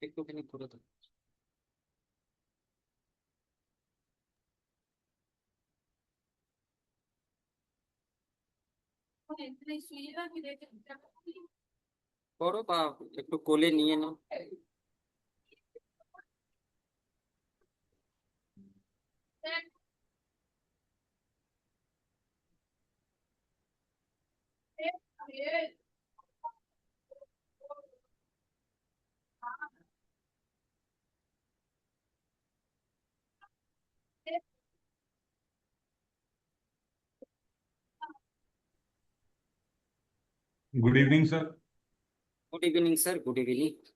एक तो नहीं पूरा था। करो बाप एक तो कोले नहीं है ना। Good evening sir. Good evening sir, good evening.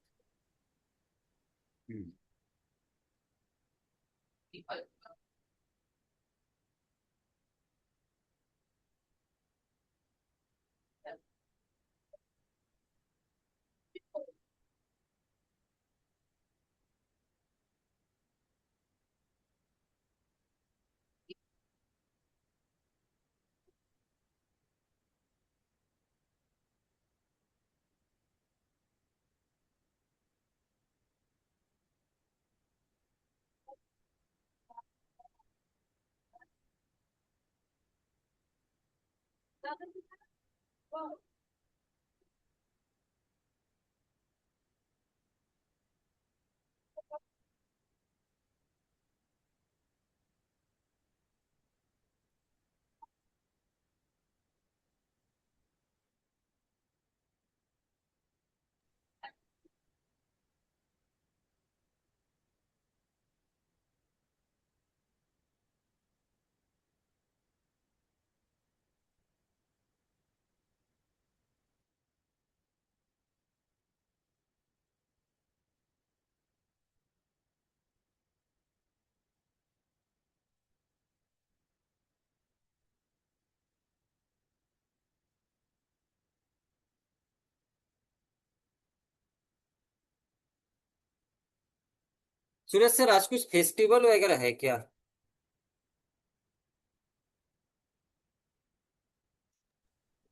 Suraj sir, आज कुछ फेस्टिवल वगैरह है क्या?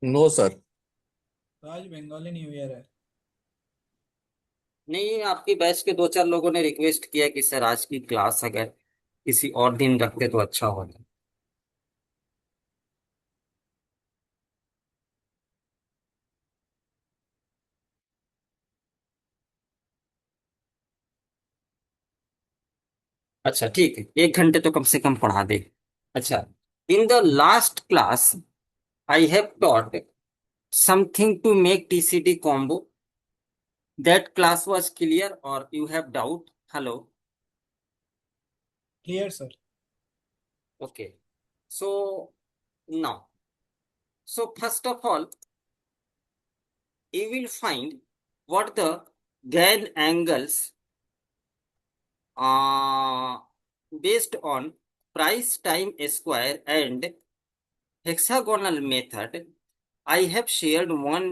No sir. आज बंगाली न्यू ईयर है। नहीं, आपकी बैच के दो चार लोगों ने रिक्वेस्ट किया कि सर आज की क्लास अगर किसी और दिन रखते तो अच्छा होता। अच्छा ठीक है, एक घंटे तो कम से कम पढ़ा दे। अच्छा, in the last class I have taught something to make TCD combo. That class was clear or you have doubt? Hello. Clear sir. Okay. So now, so first of all, you will find what the Gann angles uh, based on price time square and hexagonal method. I have shared one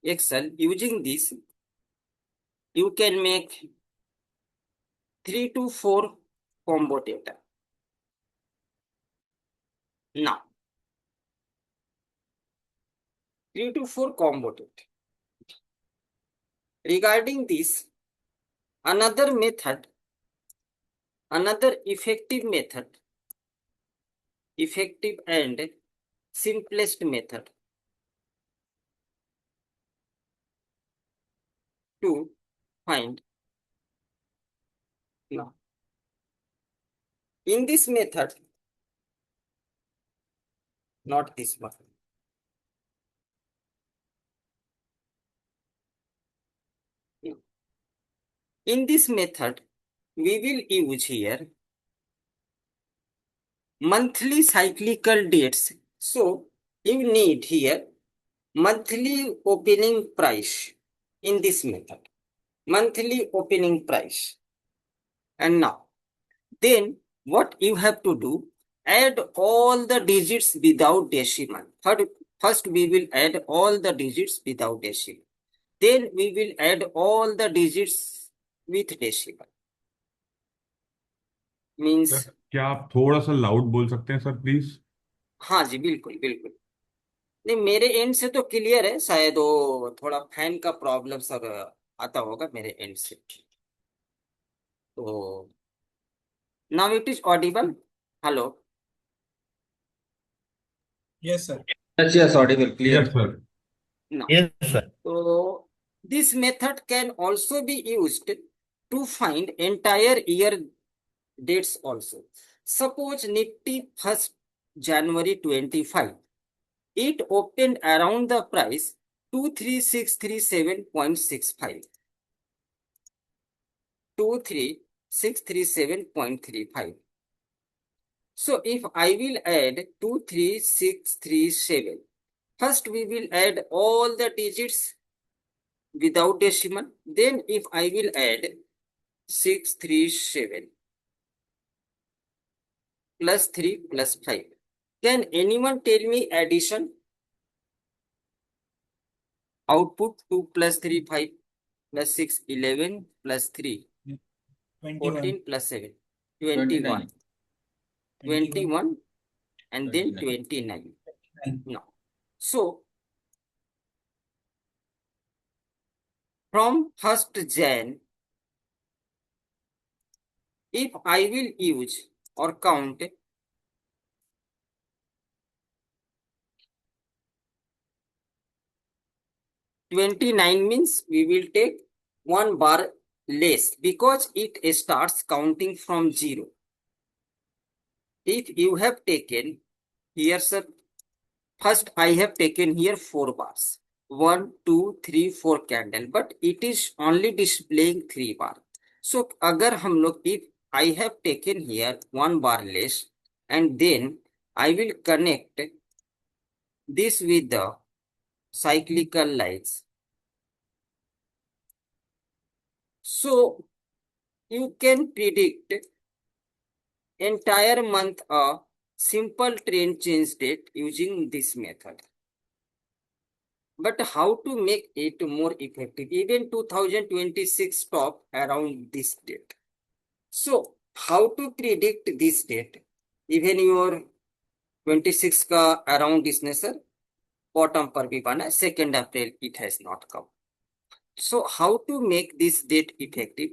Excel. Using this, you can make 3 to 4 combo data. Now, 3 to 4 combo data. Regarding this, another method, another effective and simplest method to find. Now, in this method, not this one. In this method, we will use here monthly cyclical dates. So, you need here monthly opening price in this method. Monthly opening price. And now, then what you have to do, add all the digits without decimal. First we will add all the digits without decimal. Then we will add all the digits with decimal. Sir Means, क्या आप थोड़ा सा loud बोल सकते हैं sir please? हाँ जी, बिल्कुल बिल्कुल। नहीं, मेरे एंड से तो क्लियर है, शायद वो थोड़ा फैन का प्रॉब्लम सर आता होगा मेरे एंड से। तो now it is Audible. Hello. Yes, sir. Yes, yes, audible, clear. Yes, sir. Now, Yes, sir. so this method can also be used to find entire year dates also. Suppose Nifty 1st January 25. It opened around the price 23637.65. 23637.35. So if I will add 23637, first we will add all the digits without decimal. Then if I will add 637 plus 3 plus 5. Can anyone tell me addition? Output 2 plus 3 5 plus 6 11 plus 3 21. 14 plus 7 21. 21 and then 29. Now, so from 1st Jan, if I will use or count 29 means we will take one bar less because it starts counting from 0. If you have taken here, sir, first I have taken here 4 bars. 1, 2, 3, 4 candle, but it is only displaying 3 bar. So, agar hum log, if I have taken here 1 bar less and then I will connect this with the cyclical lines. So, you can predict entire month a simple trend change date using this method. But how to make it more effective? Even 2026 stop around this date. So, how to predict this date? Even your 26 का around इसने sir bottom पर भी बना 2nd April it has not come. So, how to make this date effective?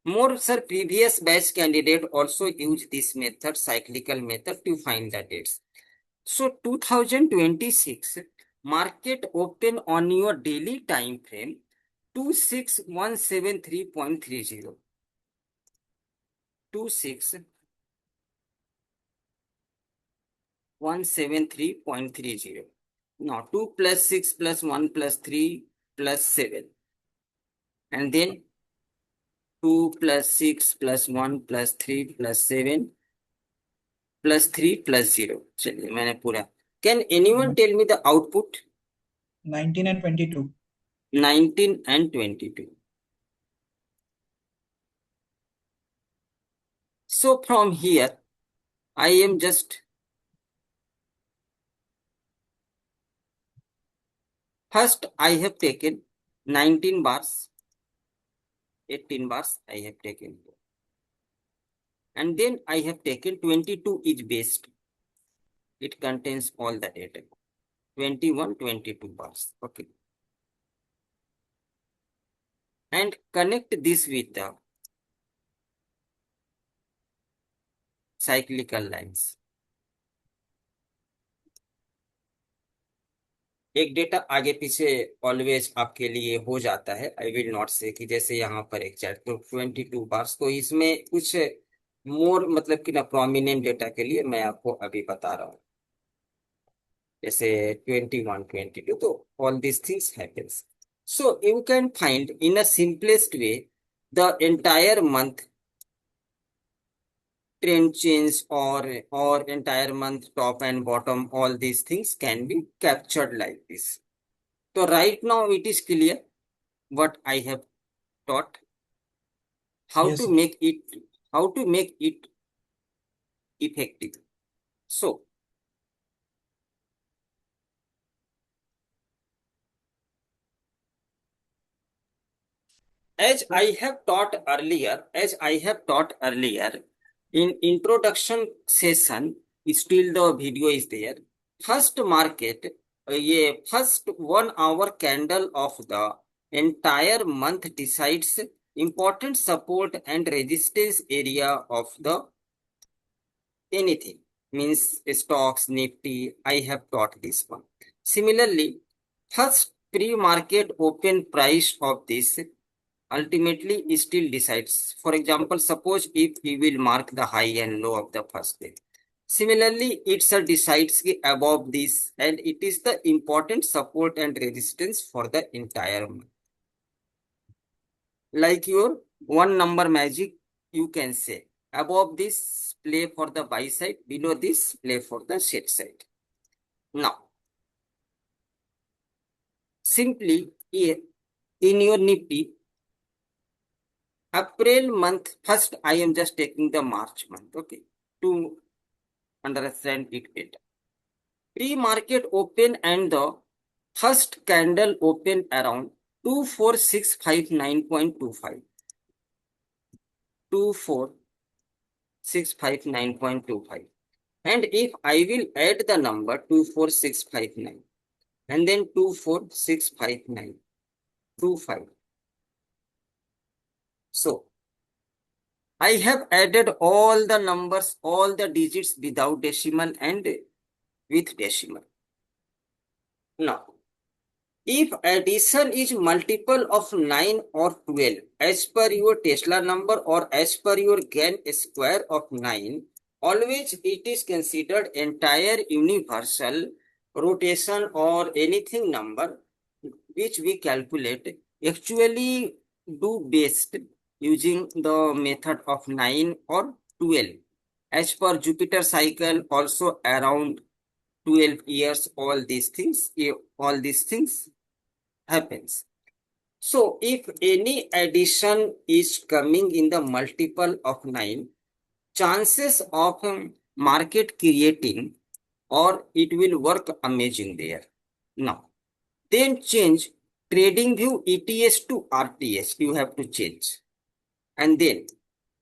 More sir, previous batch candidate also use this method, cyclical method, to find the dates. So 2026 market open on your daily time frame 26173.30. 26173.30. Now 2 plus 6 plus 1 plus 3 plus 7. And then 2 plus 6 plus 1 plus 3 plus 7 plus 3 plus 0. चलिए मैंने पूरा. Can anyone tell me the output? 19 and 22. 19 and 22. So from here, I am just first I have taken 19 bars, 18 bars I have taken. And then I have taken 22 is based. It contains all the data. 21, 22 bars. Okay. And connect this with the cyclical lines. एक data आगे पीछे always आपके लिए हो जाता है. I will not से कि जैसे यहाँ पर एक चैट तो 22 बार्स, तो इसमें कुछ मोर मतलब कि ना प्रोमिनेंट डेटा के लिए मैं आपको अभी बता रहा हूँ. जैसे 21, 22, तो all this things happens. So you can find in a simplest way the entire month trend change or entire month top and bottom, all these things can be captured like this. So right now it is clear what I have taught, how Yes, to sir. make it effective. So as I have taught earlier, in introduction session, still the video is there. First market, ये first 1 hour candle of the entire month decides important support and resistance area of the anything. Means stocks, Nifty. I have taught this one. Similarly, first pre-market open price of this ultimately it still decides. For example, suppose if we will mark the high and low of the first day. Similarly, it decides above this and it is the important support and resistance for the entire month. Like your one number magic, you can say above this play for the buy side, below this play for the sell side. Now, simply here in your Nifty, April month, first I am just taking the March month, okay, to understand it better. Pre-market open and the first candle open around 24659.25. 24659.25. And if I will add the number 24659 and then 24659.25. So I have added all the numbers, all the digits without decimal and with decimal. Now, if addition is multiple of 9 or 12 as per your Tesla number or as per your Gann square of 9, always it is considered entire universal rotation or anything number which we calculate actually do best using the method of 9 or 12. As per Jupiter cycle, also around 12 years, all these things happens. So if any addition is coming in the multiple of 9, chances of market creating or it will work amazing there. Now, then change trading view ETS to RTS. You have to change. And then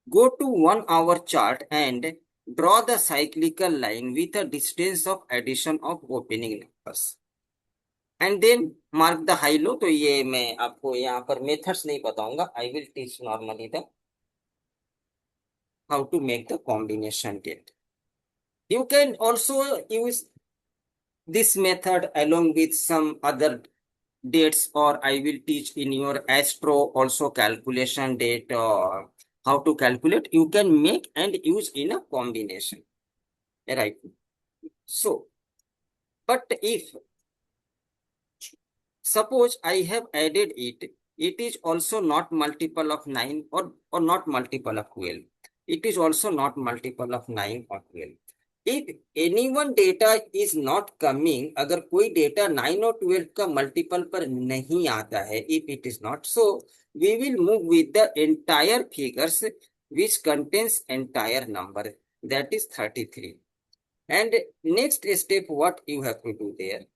go to 1 hour chart and draw the cyclical line with a distance of addition of opening numbers. And then mark the high low. तो ये मैं आपको यहाँ पर methods नहीं बताऊंगा. I will teach normally the how to make the combination date. You can also use this method along with some other dates, or I will teach in your Astro also calculation date how to calculate. You can make and use in a combination, right? So, but if suppose I have added it, it is also not multiple of 9 or not multiple of 12. It is also not multiple of 9 or 12. If any one data is not coming, अगर कोई data 9 or 12 का multiple पर नहीं आता है, if it is not, so we will move with the entire figures which contains entire number, that is 33. And next step, what you have to do there?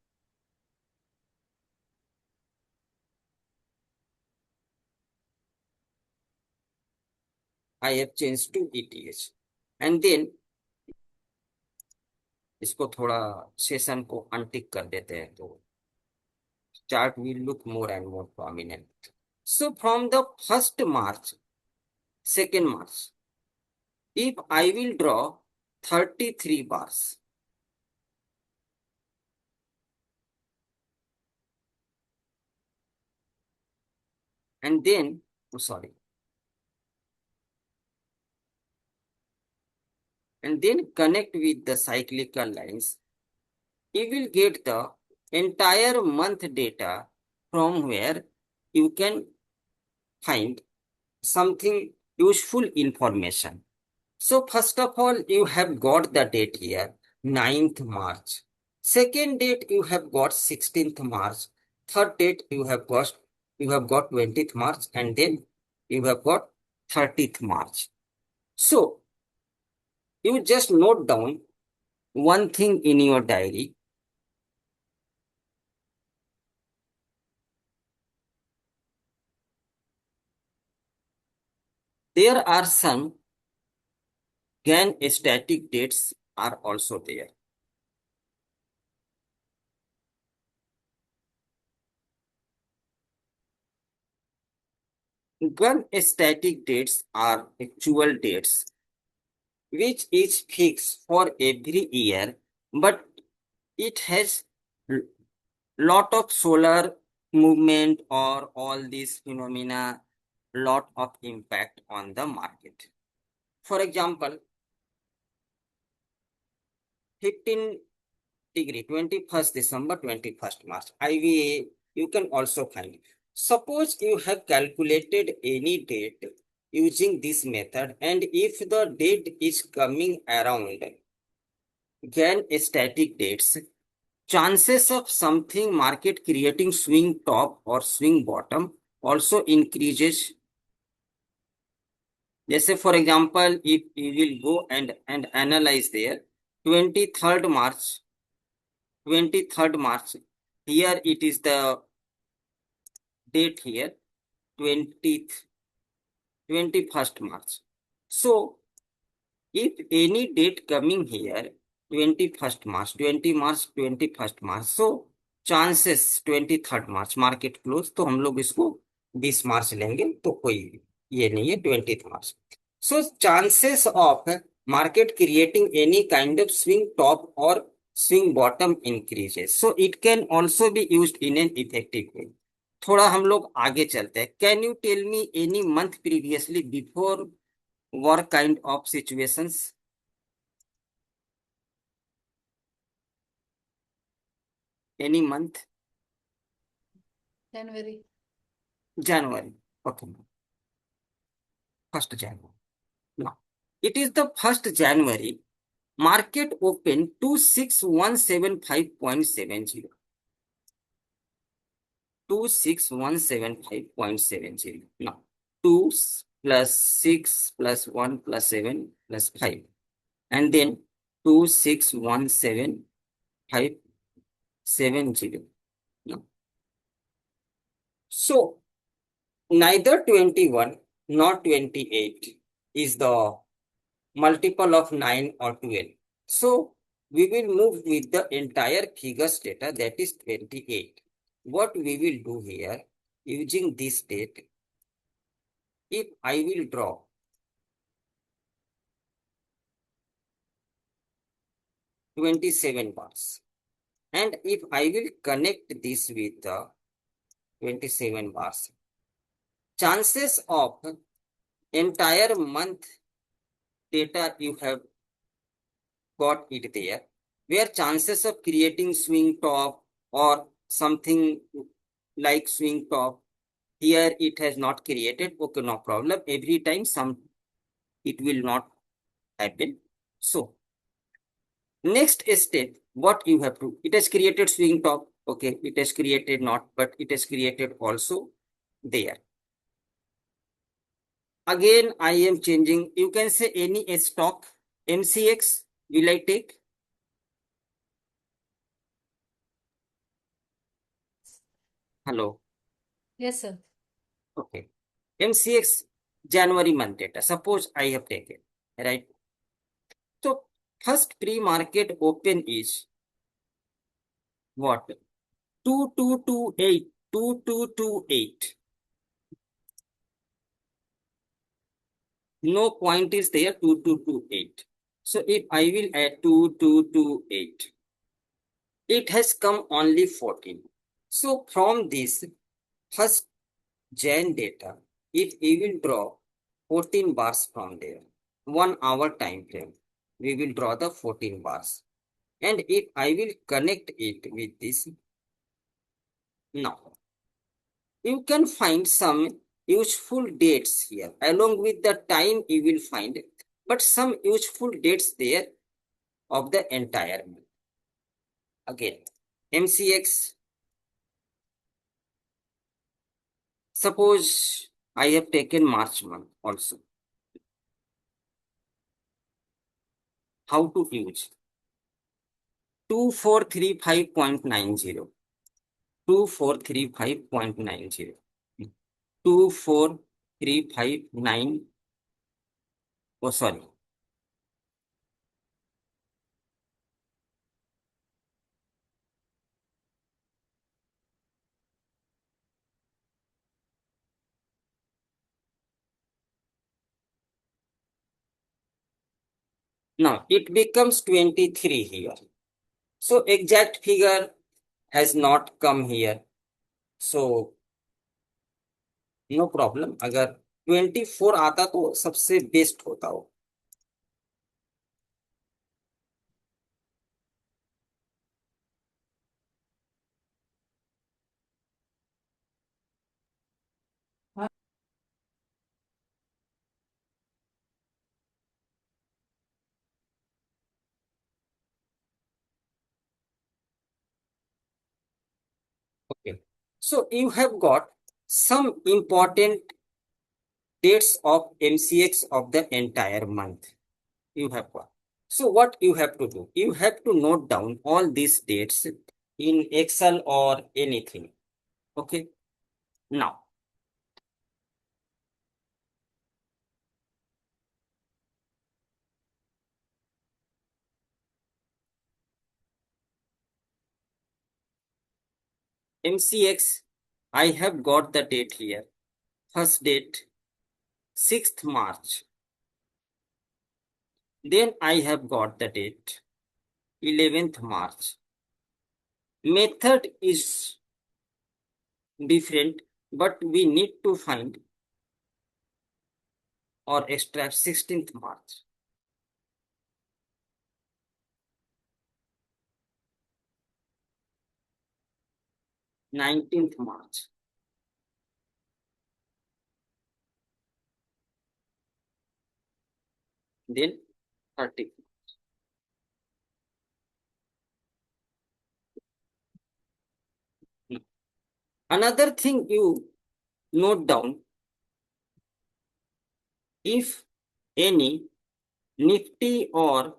I have changed to ETH. And then इसको थोड़ा session को untick कर देते हैं तो chart will look more and more prominent. So from the 1st March, 2nd March, if I will draw 33 bars, and then, and then connect with the cyclical lines, you will get the entire month data from where you can find something useful information. So first of all, you have got the date here, 9th March. Second date, you have got 16th March. Third date, you have got 20th March, and then you have got 30th March. So you just note down one thing in your diary. There are some Gann static dates are also there. gun static dates are actual dates which is fixed for every year, but it has lot of solar movement or all these phenomena, lot of impact on the market. For example, 15 degree, 21st December, 21st March, IVA, you can also find. Suppose you have calculated any date using this method, and if the date is coming around Gann static dates, chances of something market creating swing top or swing bottom also increases. Let's say, for example, if you will go and analyze there, 23rd March, 23rd March, here it is the date here, 20th, 21st March. So, if any date coming here, 21st March, 20 March, 21st March, so chances 23rd March market close, तो हम लोग इसको 20 मार्च लेंगे, तो कोई ये नहीं है 20th March. So chances of market creating any kind of swing top or swing bottom increases. So it can also be used in an effective way. थोड़ा हम लोग आगे चलते हैं. Can you tell me any month previously before what kind of situations? Any month? January. January. Okay. 1st January. Now, it is the 1st January. Market open 26175.70. 26175.70. Now, 2 plus 6 plus 1 plus 7 plus 5. And then 2617570. Now, so, neither 21 nor 28 is the multiple of 9 or 12. So, we will move with the entire figures data, that is 28. What we will do here, using this date, if I will draw $27, and if I will connect this with the $27, chances of entire month data you have got it there, where chances of creating swing top or something like swing top, here it has not created. Okay, no problem. Every time it will not happen. So, next step, what you have to, it has created swing top. Okay, it has created not, but it has created also there. Again, I am changing. You can say any stock, MCX, will I take? Hello. Yes, sir. Okay. MCX January month data. Suppose I have taken, right? So first pre-market open is what? 2228. 2228. No point is there, 2228. So if I will add 2228, it has come only 14. So from this first Jan data, if we will draw 14 bars from there, 1 hour time frame, we will draw the 14 bars. And if I will connect it with this, now you can find some useful dates here. Along with the time you will find, but some useful dates there of the entire month. Again, MCX. Suppose I have taken March month also. How to use? 2435.90. 2435.90. 24359. Oh, sorry. Now it becomes 23 here. So exact figure has not come here. So no problem, अगर 24 आता तो सबसे best होता हो. Okay. So you have got some important dates of MCX of the entire month. You have got. So what you have to do? You have to note down all these dates in Excel or anything. Okay. Now, MCX, I have got the date here. First date, 6th March. Then I have got the date, 11th March. Method is different, but we need to find or extract 16th March. Nineteenth March. Then 30th. Another thing you note down, if any Nifty or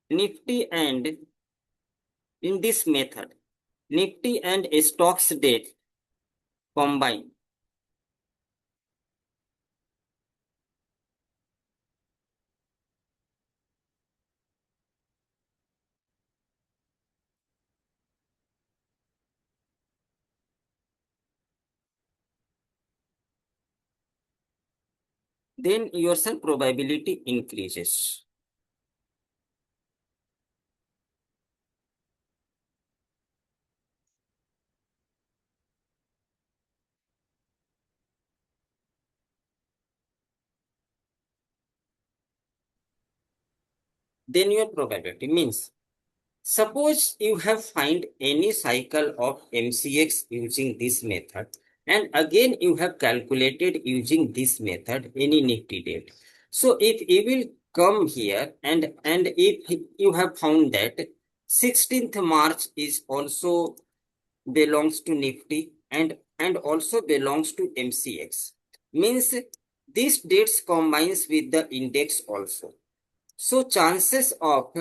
Nifty and in this method, Nifty and stocks date combine, then your probability increases. Then your probability means, suppose you have find any cycle of MCX using this method, and again you have calculated using this method any Nifty date. So if you will come here and if you have found that 16th March is also belongs to Nifty and also belongs to MCX, means these dates combines with the index also. So chances of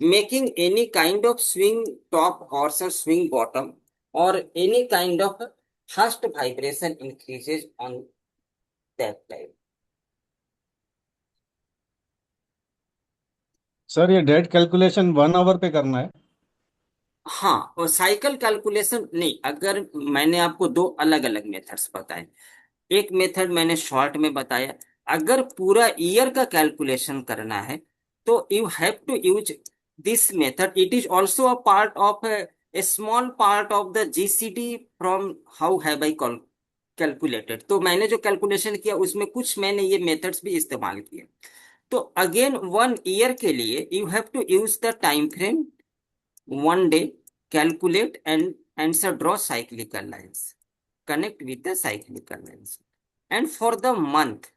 making any kind of swing top or swing bottom or any kind of fast vibration increases on that time. Sir ये date calculation 1 our पे करना है. हाँ, और cycle calculation नहीं, अगर मैंने आपको दो अलग अलग मेथड्स बताए, एक मेथड मैंने शॉर्ट में बताया, अगर पूरा ईयर का कैलकुलेशन करना है तो you have to use this method. It is also a part of a small part of the GCD from how have I calculated. तो मैंने जो कैलकुलेशन किया उसमें कुछ मैंने ये मेथड्स भी इस्तेमाल किए. तो अगेन 1 ईयर के लिए you have to use the time frame 1 day, calculate and answer, draw cyclical lines, connect with the cyclical lines. And for the month,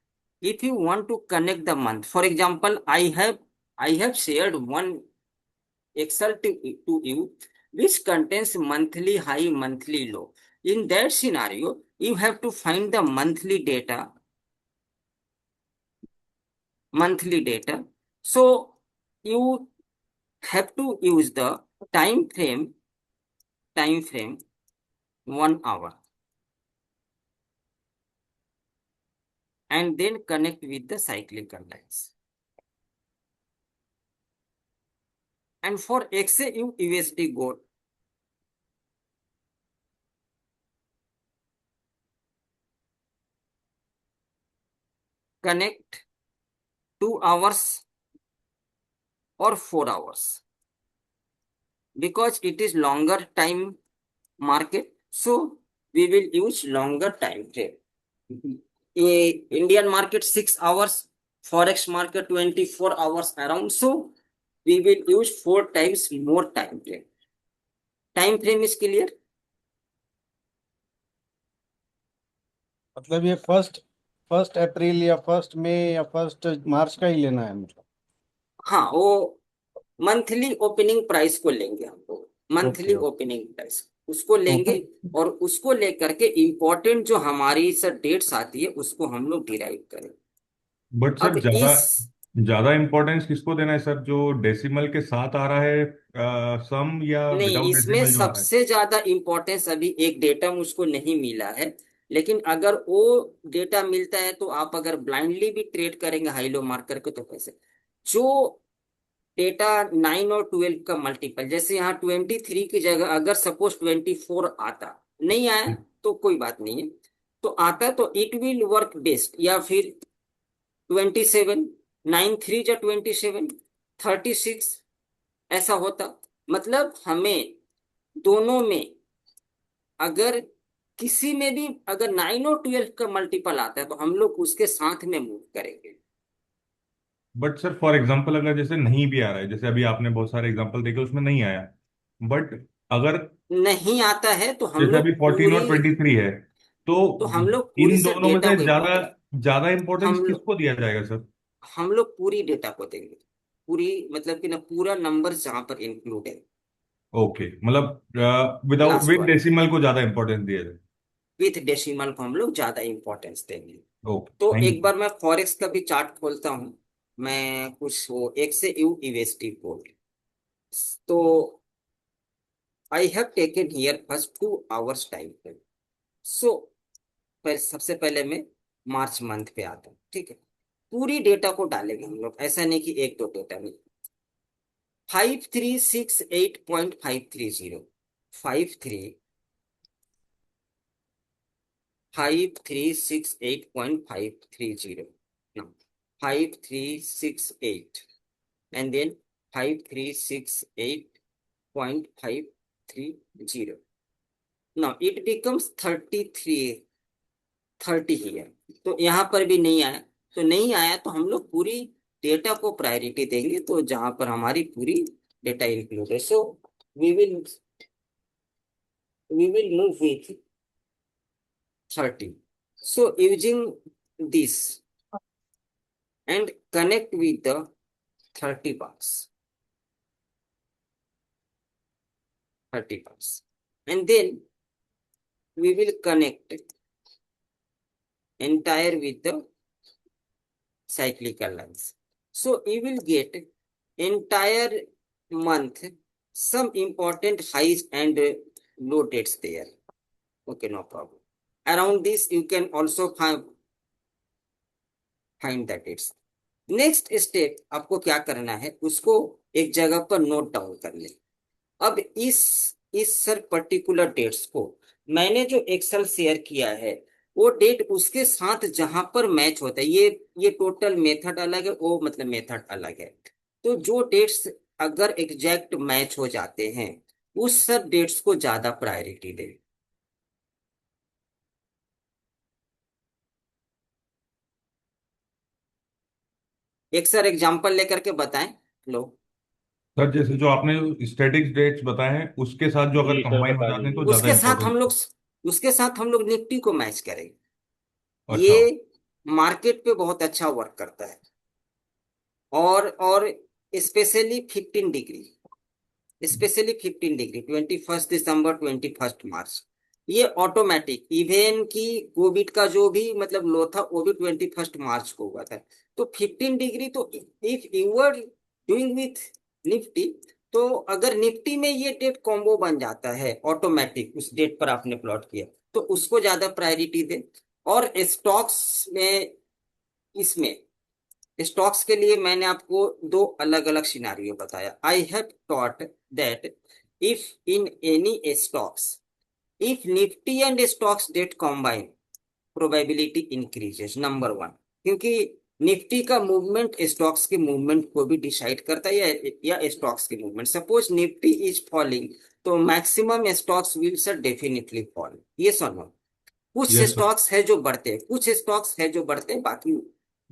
if you want to connect the month, for example, I have shared one Excel to you which contains monthly high, monthly low. In that scenario, you have to find the monthly data. So you have to use the time frame 1 hour and then connect with the cyclical lines. And for XAU USD gold, connect 2 hours or 4 hours, because it is longer time market, so we will use longer time frame. Indian market 6 hours, forex market 24 hours around, so we will use 4 times more time frame. Time frame is clear? मतलब ये first April या 1 मई या 1 मार्च का ही लेना है मतलब? हाँ, वो मंथली ओपनिंग प्राइस को लेंगे हम लोग, मंथली Okay. ओपनिंग प्राइस उसको लेंगे, और उसको लेकर के इंपॉर्टेंट जो हमारी सर डेट्स आती है उसको हम लोग डिराइव करेंगे। बट सर अब ज्यादा इस ज्यादा इंपॉर्टेंस किसको देना है सर, जो डेसिमल के साथ आ रहा है सम, या नहीं, विदाउट इसमें डेसिमल जो आ रहा है? सबसे ज्यादा इंपॉर्टेंस अभी एक डेटा मुझको नहीं मिला है, लेकिन अगर वो डेटा मिलता है तो आप अगर ब्लाइंडली भी ट्रेड करेंगे हाई लो मार्क करके तो कैसे, जो डेटा 9 और 12 का मल्टीपल, जैसे यहाँ 23 की जगह अगर सपोज 24 आता, नहीं आया तो कोई बात नहीं है, तो आता तो इट विल वर्क बेस्ट, या फिर 27, 9 3 जा 27, 36 ऐसा होता। मतलब हमें दोनों में अगर किसी में भी अगर 9 और 12 का मल्टीपल आता है तो हम लोग उसके साथ में मूव करेंगे। बट सर फॉर एग्जांपल अगर जैसे नहीं भी आ रहा है, जैसे अभी आपने बहुत सारे एग्जांपल देखे उसमें नहीं आया, बट अगर नहीं आता है तो हम जैसे लोग अभी 14 और पूरी 23 है, तो तो हम लोग पूरी इन सर दोनों में डेटा से को ज्यादा इंपॉर्टेंस, ज्यादा इंपॉर्टेंस हम लोग किसको दिया जाएगा सर? हम लोग पूरी डेटा को देंगे, पूरी मतलब कि ना पूरा नंबर जहां पर इंक्लूड है, ओके, मतलब विदाउट लास्ट विद वाले डेसिमल को ज्यादा इंपॉर्टेंस दिया जाए। विथ डेसिमल को हम लोग ज्यादा इंपॉर्टेंस देंगे। ओके, तो थैंक एक बार मैं फॉरेक्स का भी चार्ट खोलता हूँ, मैं कुछ वो एक से यू यूएसडी कोड, तो I have taken here first 2 hours time frame. So सबसे पहले मैं मार्च मंथ पे आता हूँ, ठीक है, पूरी डेटा को डालेंगे हम लोग, ऐसा नहीं कि एक दो डेटा नहीं। 5368.530, 5368.530, now 5368, and then 5368.530, now it becomes 30 here, तो यहाँ पर भी नहीं आया, तो नहीं आया तो हम लोग पूरी डेटा को प्रायोरिटी देंगे, तो जहां पर हमारी पूरी डेटा इंक्लूड है, so we will move with 30, so using this and connect with the 30 bars, 30 bars, and then we will connect entire with the cyclical lines, so you will get entire month some important highs and low dates there. Okay, no problem. Around this you can also find the dates. Next step आपको क्या करना है, उसको एक जगह पर note down कर ले। अब इस सर पर्टिकुलर डेट्स को मैंने जो एक्सेल शेयर किया है, वो डेट उसके साथ जहां पर मैच होता है, ये टोटल मेथड अलग है, वो मतलब मेथड अलग है, तो जो डेट्स अगर एग्जैक्ट मैच हो जाते हैं उस सब डेट्स को ज्यादा प्रायोरिटी दे। एक सर एग्जांपल लेकर के बताएं लो। सर जैसे जो आपने स्टैटिक डेट्स बताए हैं उसके साथ जो अगर जी सर, कंबाइन हो बता जाते हैं तो दीजिए। ज्यादा इंपॉर्टेंस। उसके साथ हम लोग निफ्टी को मैच करेंगे, अच्छा। ये मार्केट पे बहुत अच्छा वर्क करता है, और स्पेशली 15 डिग्री 21 दिसंबर 21 मार्च, ये ऑटोमेटिक इवन की कोविड का जो भी मतलब लो था वो भी 21 मार्च को हुआ था, तो 15 डिग्री, तो if you are doing with Nifty, तो अगर निफ्टी में ये डेट कॉम्बो बन जाता है ऑटोमेटिक, उस डेट पर आपने प्लॉट किया तो उसको ज्यादा प्रायोरिटी दे। और स्टॉक्स में, इसमें स्टॉक्स के लिए मैंने आपको दो अलग अलग सिनारियो बताया। I have taught that if in any stocks, if Nifty and stocks that combine, probability increases, number one, क्योंकि निफ्टी का मूवमेंट स्टॉक्स के मूवमेंट को भी डिसाइड करता है, या स्टॉक्स की movement. Suppose Nifty is falling, तो maximum stocks will sir definitely fall, ये सुनो। कुछ यस सर। स्टॉक्स है जो बढ़ते हैं, कुछ स्टॉक्स है जो बढ़ते हैं, बाकी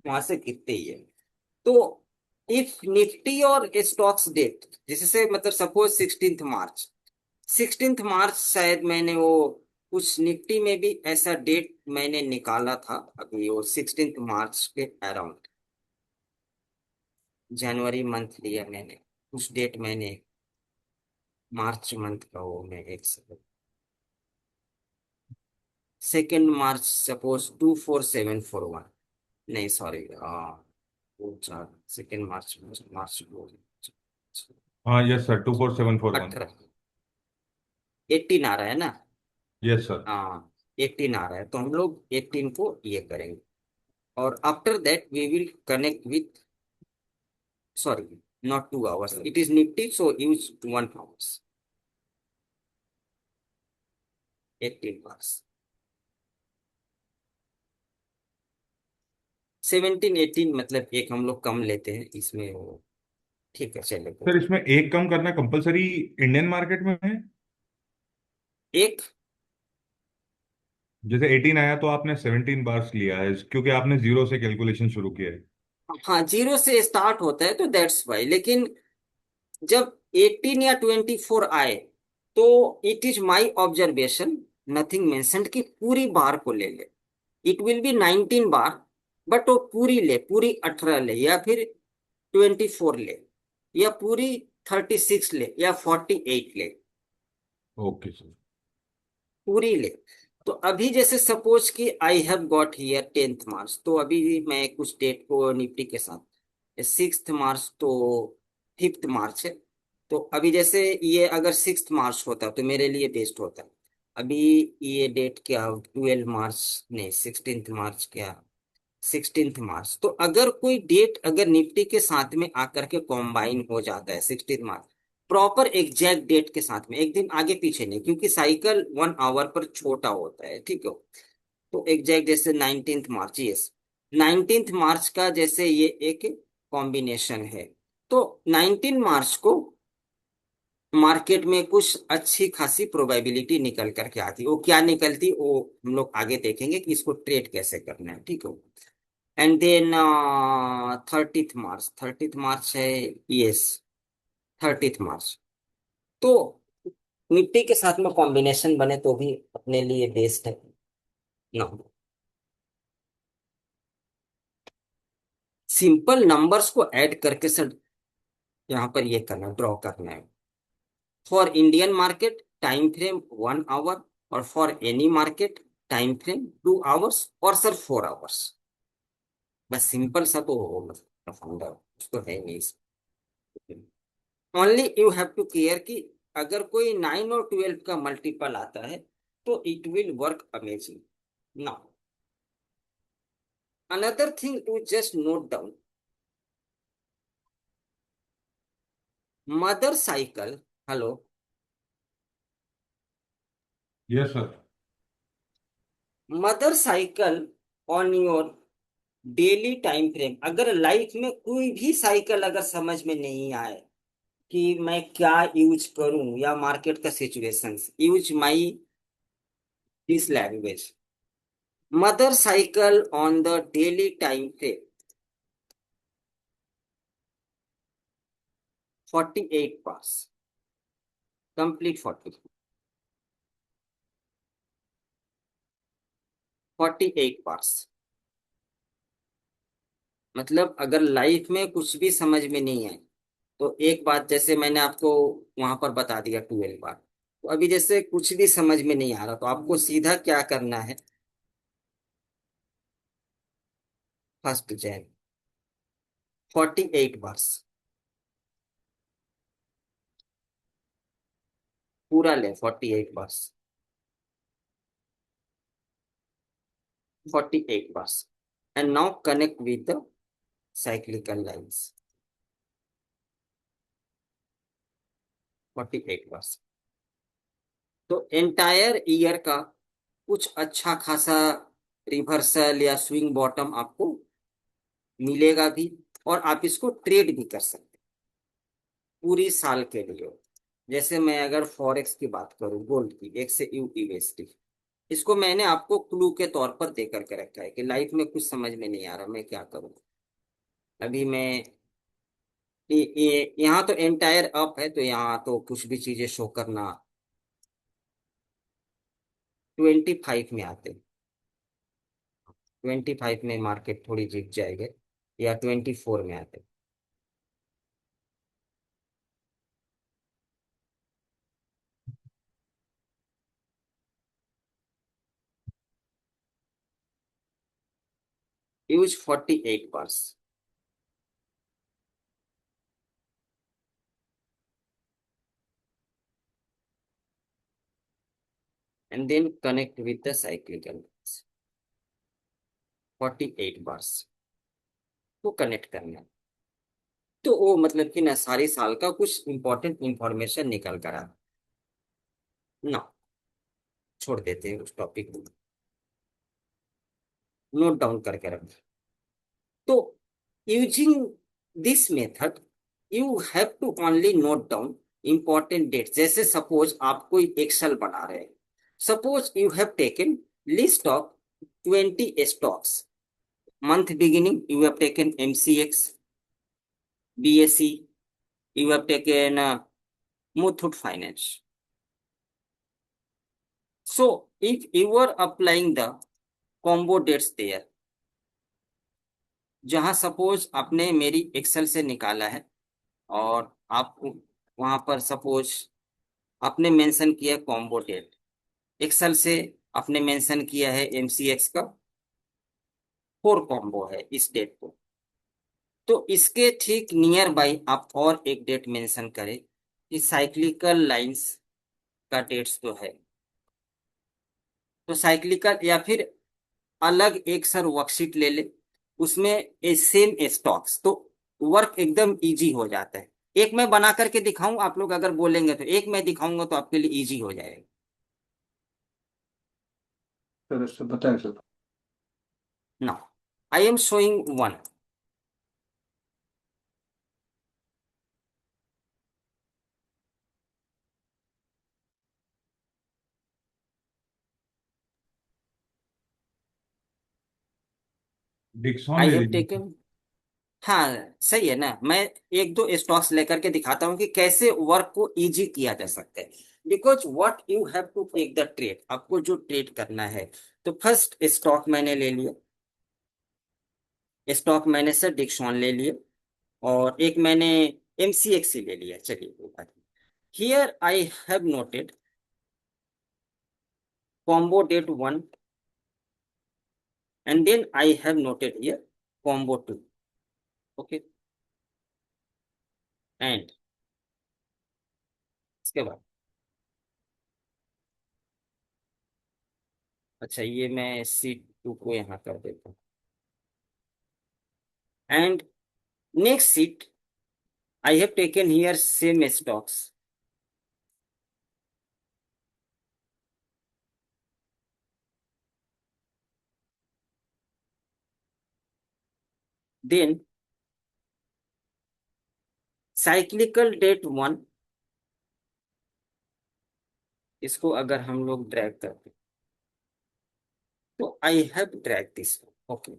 वहां से गिरते ही है। तो इफ निफ्टी और स्टॉक्स डेट, जिससे मतलब सपोज 16 मार्च, 16 मार्च शायद मैंने वो कुछ निफ्टी में भी ऐसा डेट मैंने निकाला था, अभी वो 16 मार्च के अराउंड, जनवरी मंथ लिया मैंने, कुछ डेट मैंने मार्च मंथ का, वो मैं एक सेकंड, 2 मार्च सपोज 24741, नहीं सॉरी, वो 2 मार्च, मार्च हाँ यस सर, 24741। 18, 18 आ रहा है ना? Yes sir. हाँ, 18 आ रहा है, तो हम लोग 18 को ये करेंगे, और after that we will connect with, sorry, not 2 hours, it is nifty, so use 1 hours, 18 hours, 17 18, मतलब एक हम लोग कम लेते हैं इसमें वो, ठीक है चलेगा। सर इसमें एक कम करना कंपलसरी इंडियन मार्केट में है? एक, जैसे 18 आया तो आपने 17 बार्स लिया है क्योंकि आपने जीरो से कैलकुलेशन शुरू किया है। हाँ जीरो से स्टार्ट होता है तो दैट्स वाई, लेकिन जब 18 या 24 आए, तो it is my observation, nothing mentioned, कि पूरी बार को ले ले, it will be 19 bar, but वो पूरी ले, पूरी 18 ले, या फिर 24 ले, या पूरी 36 ले, या 48 ले, ओके सर। पूरी ले। तो अभी जैसे सपोज कि आई हैव गॉट हियर 10th मार्च, तो अभी मैं कुछ डेट को निफ्टी के साथ, 6th मार्च तो 5th मार्च है, तो अभी जैसे ये अगर 6th मार्च होता तो मेरे लिए बेस्ट होता। अभी ये डेट क्या, 12 मार्च, नहीं 16th मार्च, क्या 16th मार्च, तो अगर कोई डेट अगर निफ्टी के साथ में आकर के कॉम्बाइन हो जाता है 16 मार्च, प्रॉपर एग्जैक्ट डेट के साथ में, एक दिन आगे पीछे नहीं, क्योंकि साइकिल 1 आवर पर छोटा होता है, ठीक है। तो एग्जैक्ट जैसे 19th मार्च, यस, 19th मार्च का जैसे ये एक कॉम्बिनेशन है, तो 19 मार्च को मार्केट में कुछ अच्छी खासी प्रोबेबिलिटी निकल करके आती, वो क्या निकलती वो हम लोग आगे देखेंगे कि इसको ट्रेड कैसे करना है, ठीक है। And then 30th March, 30th मार्च है, यस 30th मार्च, तो निफ्टी के साथ में कॉम्बिनेशन बने तो भी अपने लिए बेस्ट है ना। सिंपल नंबर्स को ऐड करके सर यहाँ पर ये करना, ड्रॉ करना है। For Indian market time frame 1 hour, और for any market time frame 2 hours, और सर 4 आवर्स, बस सिंपल सा तो हो, मतलब फंडा उसको है नहीं। Only you have to care कि अगर कोई 9 और 12 का मल्टीपल आता है तो it will work amazing. Now another thing to just note down, mother cycle, hello, yes sir. Mother cycle on your daily time frame, अगर लाइफ में कोई भी साइकिल अगर समझ में नहीं आए कि मैं क्या यूज करूं, या मार्केट का situations, use my this language, mother cycle on the daily time frame 48 pass, complete 48 पास, मतलब अगर लाइफ में कुछ भी समझ में नहीं आए, तो एक बात जैसे मैंने आपको वहां पर बता दिया 12 बार, तो अभी जैसे कुछ भी समझ में नहीं आ रहा, तो आपको सीधा क्या करना है, 1 जैन 48 बार, पूरा ले 48 bar, 48 bar, and now connect with the cyclical lines, 48 bar, तो एंटायर ईयर का कुछ अच्छा खासा रिवर्सल या स्विंग बॉटम आपको मिलेगा भी, और आप इसको ट्रेड भी कर सकते हैं पूरी साल के लिए। जैसे मैं अगर फॉरेक्स की बात करूं, गोल्ड की, एक से यूएसडी, इसको मैंने आपको क्लू के तौर पर दे करके रखा है कि लाइफ में कुछ समझ में नहीं आ रहा मैं क्या करूं। अभी मैं यहाँ तो एंटायर अप है, तो यहाँ तो कुछ भी चीजें शो करना 25 में आते, 25 में मार्केट थोड़ी जीत जाएगी, या 24 में आते। Use 48 bars and then connect with the cyclical lines। 48 bars को कनेक्ट करना है। तो वो मतलब कि ना सारी साल का कुछ इंपॉर्टेंट इंफॉर्मेशन निकल कर आ ना, छोड़ देते हैं उस टॉपिक को, नोट डाउन करके रख। तो using this method you have to only note down important date. जैसे सपोज आप कोई एक्सेल बना रहे हैं, suppose you have taken list of 20 stocks, month beginning you have taken MCX, BSE, you have taken Muthoot Finance. So if you are applying the combo dates there, जहां suppose आपने मेरी Excel से निकाला है, और आप वहां पर सपोज आपने मेंशन किया कॉम्बो डेट, एक्सेल से आपने मेंशन किया है MCX का 4 कॉम्बो है इस डेट को, तो इसके ठीक नियर बाई आप और एक डेट मेंशन करें कि साइक्लिकल लाइंस का डेट्स जो है, तो साइक्लिकल, या फिर अलग एक सर वर्कशीट ले ले, उसमें ए सेम स्टॉक्स, तो वर्क एकदम इजी हो जाता है। एक मैं बना करके दिखाऊं, आप लोग अगर बोलेंगे तो एक मैं दिखाऊंगा तो आपके लिए इजी हो जाएगा। सर बताएं sir. Now I am showing one. Dixon I ले हैव लीजिए। टेकन, हाँ सही है ना, मैं एक दो स्टॉक्स लेकर के दिखाता हूँ कि कैसे वर्क को इजी किया जा सकता है। Because what you have to take the trade, आपको जो ट्रेड करना है, तो फर्स्ट स्टॉक मैंने ले लिया, स्टॉक मैंने सर डिक्सॉन ले लिया, और एक मैंने MCX ले लिया। चलिए, here I have noted combo date 1, and then I have noted here combo 2, okay, and इसके बाद, अच्छा ये मैं C2 को यहाँ कर देता हूँ, and next sheet I have taken here same stocks, then cyclical date 1, इसको अगर हम लोग ड्रैग करते, तो I have dragged this one, okay,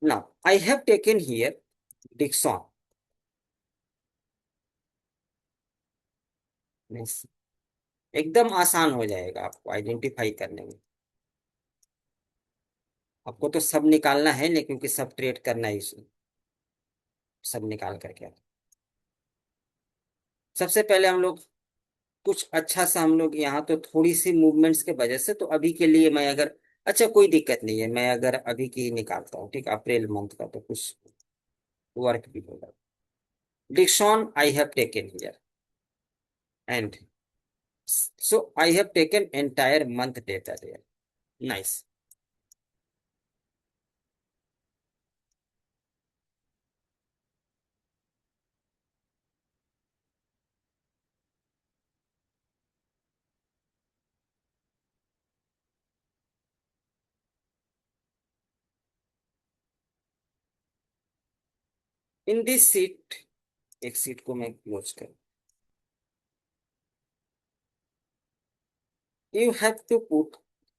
now I have taken here Dixon, एकदम आसान हो जाएगा आपको आइडेंटिफाई करने में। आपको तो सब निकालना है, लेकिन क्योंकि सब ट्रेड करना है, इसमें सब निकाल करके सबसे पहले हम लोग कुछ अच्छा सा, हम लोग यहाँ तो थोड़ी सी मूवमेंट्स के वजह से, तो अभी के लिए मैं अगर, अच्छा कोई दिक्कत नहीं है, मैं अगर अभी की निकालता हूँ, ठीक, अप्रैल मंथ का, तो कुछ वर्क भी होगा। Dixon I have taken here, and so I have taken entire month data there, nice. In this sheet, एक sheet को मैं close करूँ. You have to put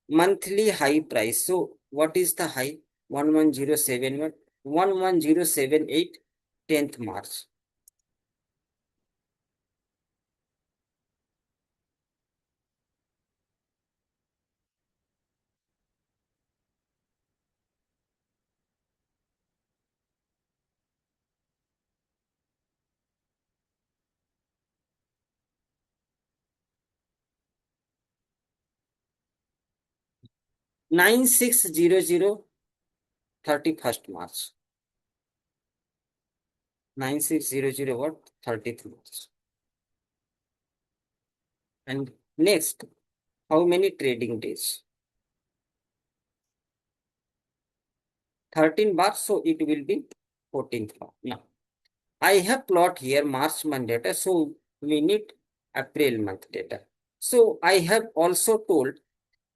monthly high price. So what is the high? 11071, 11078, 10th March. Nine six zero zero 31st March. 9600 what? 30th March. And next, how many trading days? 13 bar, so it will be 14th bar. Now, I have plot here March month data, so we need April month data. So I have also told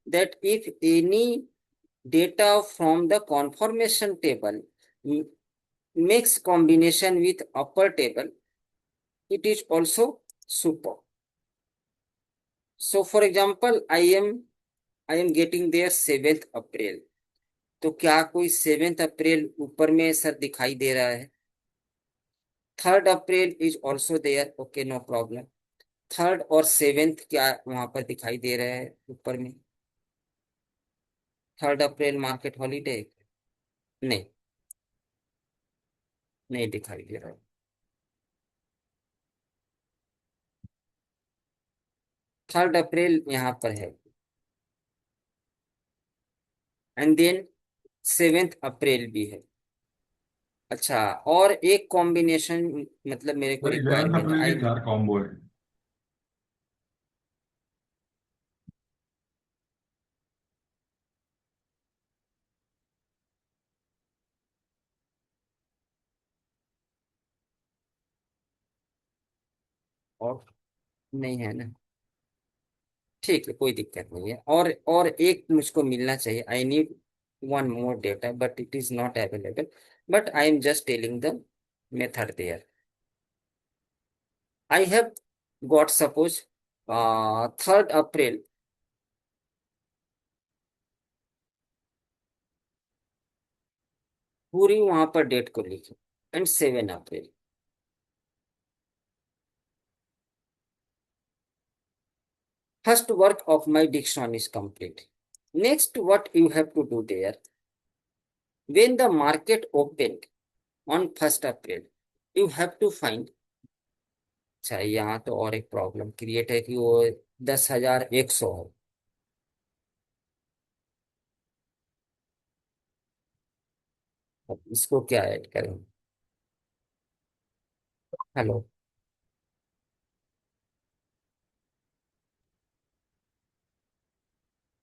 that if any data from the confirmation table makes combination with upper table, it is also super. So for example, I am getting there 7th April. तो क्या कोई 7th अप्रैल ऊपर में sir दिखाई दे रहा है? 3rd April is also there, okay no problem. 3rd और 7th क्या वहां पर दिखाई दे रहा है ऊपर में? 3rd April market holiday? नहीं, नहीं दिखाई दे रहा है. 3rd अप्रैल यहाँ पर है. एंड देन 7th अप्रैल भी है. अच्छा, और एक कॉम्बिनेशन मतलब मेरे को सर 11 रिक्वायरमेंट अप्रैल आई. के 4 कॉम्बो है. और नहीं है ना? ठीक है, कोई दिक्कत नहीं है. और एक मुझको मिलना चाहिए. I need one more data but it is not available. But I am just telling the method there. I have got suppose 3rd April. पूरी वहां पर डेट को लिखी. And 7 April. First work of my diction is complete. Next, what you have to do there? When the market opened on 1st April, you have to find. अच्छा, यहाँ तो और एक प्रॉब्लम क्रिएट है कि वो 10,100 है. अब इसको क्या ऐड करें? Hello.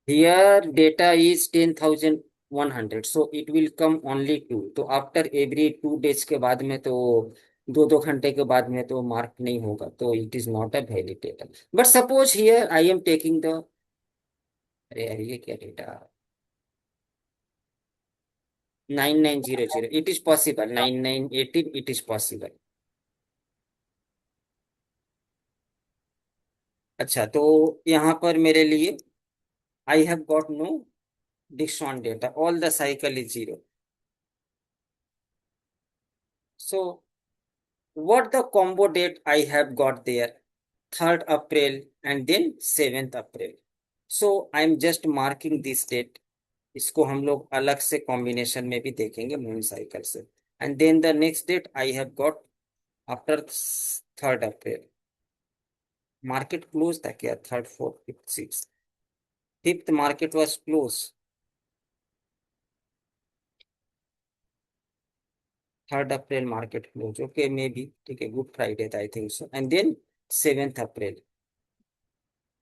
Here data is 10,100, so it will come only 2. तो आफ्टर एवरी 2 days के बाद में तो 2-2 घंटे के बाद में तो मार्क नहीं होगा, तो it is not a valid data. But suppose here I am taking the. अरे यार, ये क्या data? 9900. It is possible. 9918 it is possible. अच्छा, तो यहाँ पर मेरे लिए I have got no Dixon data. All the cycle is 0. So what the combo date I have got there? 3rd April and then 7th April. So I'm just marking this date. इसको हम लोग अलग से combination में भी देखेंगे moon cycle से. And then the next date I have got after 3rd April. Market close था क्या? 3rd 4th 5th 6th 5th market was close. 3rd April market close. Okay, maybe. ठीक है, Good Friday था I think so. And then 7th April.